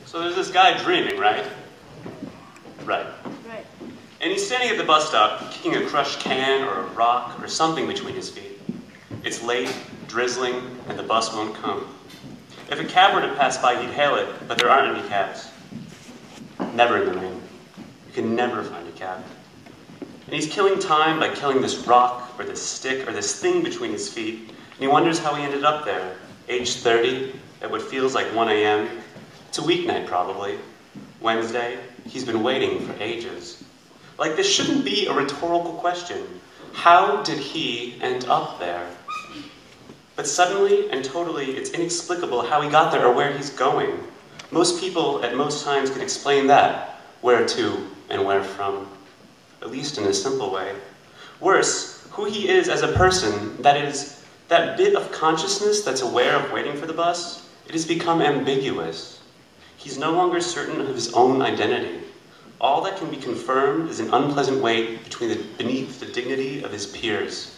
So there's this guy dreaming, right? Right. Right. And he's standing at the bus stop, kicking a crushed can or a rock or something between his feet. It's late, drizzling, and the bus won't come. If a cab were to pass by, he'd hail it, but there aren't any cabs. Never in the rain. You can never find a cab. And he's killing time by killing this rock or this stick or this thing between his feet, and he wonders how he ended up there, age 30, at what feels like 1 a.m. It's a weeknight, probably. Wednesday. He's been waiting for ages. Like, this shouldn't be a rhetorical question. How did he end up there? But suddenly and totally, it's inexplicable how he got there or where he's going. Most people, at most times, could explain that. Where to and where from. At least in a simple way. Worse, who he is as a person, that is, that bit of consciousness that's aware of waiting for the bus, it has become ambiguous. He's no longer certain of his own identity. All that can be confirmed is an unpleasant weight beneath the dignity of his peers.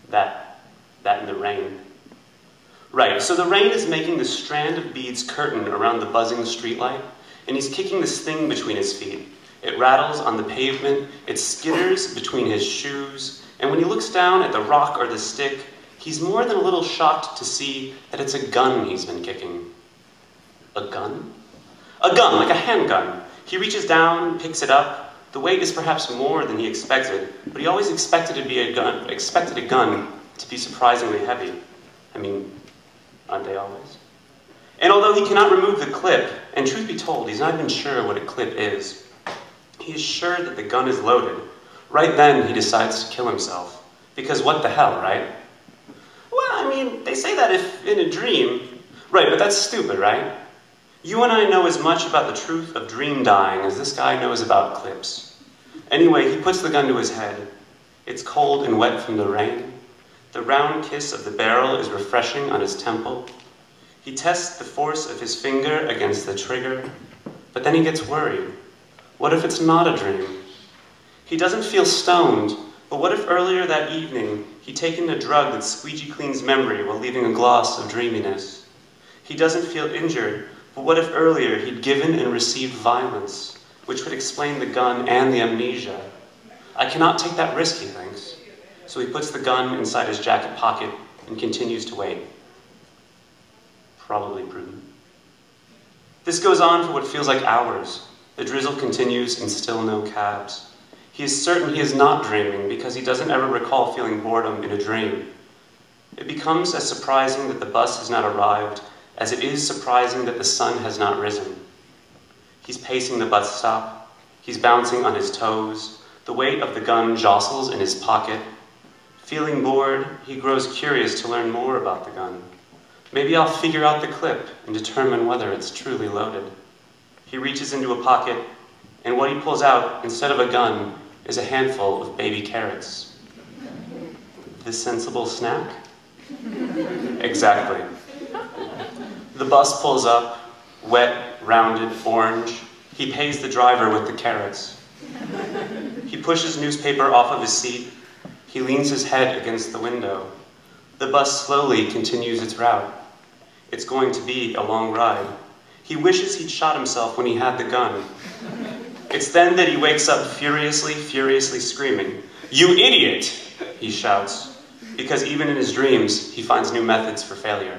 That in the rain. Right, so the rain is making the strand of beads curtain around the buzzing streetlight, and he's kicking this thing between his feet. It rattles on the pavement, it skitters between his shoes, and when he looks down at the rock or the stick, he's more than a little shocked to see that it's a gun he's been kicking. A gun? A gun, like a handgun. He reaches down, picks it up. The weight is perhaps more than he expected, but he always expected a gun to be surprisingly heavy. I mean, aren't they always? And although he cannot remove the clip, and truth be told, he's not even sure what a clip is, he is sure that the gun is loaded. Right then, he decides to kill himself. Because what the hell, right? Well, I mean, they say that if in a dream. Right, but that's stupid, right? You and I know as much about the truth of dream dying as this guy knows about clips. Anyway, he puts the gun to his head. It's cold and wet from the rain. The round kiss of the barrel is refreshing on his temple. He tests the force of his finger against the trigger, but then he gets worried. What if it's not a dream? He doesn't feel stoned, but what if earlier that evening he'd taken a drug that squeegee cleans memory while leaving a gloss of dreaminess? He doesn't feel injured, but what if earlier he'd given and received violence, which would explain the gun and the amnesia? I cannot take that risk, he thinks. So he puts the gun inside his jacket pocket and continues to wait. Probably prudent. This goes on for what feels like hours. The drizzle continues and still no cabs. He is certain he is not dreaming because he doesn't ever recall feeling boredom in a dream. It becomes as surprising that the bus has not arrived as it is surprising that the sun has not risen. He's pacing the bus stop. He's bouncing on his toes. The weight of the gun jostles in his pocket. Feeling bored, he grows curious to learn more about the gun. Maybe I'll figure out the clip and determine whether it's truly loaded. He reaches into a pocket, and what he pulls out, instead of a gun, is a handful of baby carrots. This sensible snack? Exactly. The bus pulls up, wet, rounded, orange. He pays the driver with the carrots. He pushes newspaper off of his seat. He leans his head against the window. The bus slowly continues its route. It's going to be a long ride. He wishes he'd shot himself when he had the gun. It's then that he wakes up furiously screaming. "You idiot!" he shouts, because even in his dreams, he finds new methods for failure.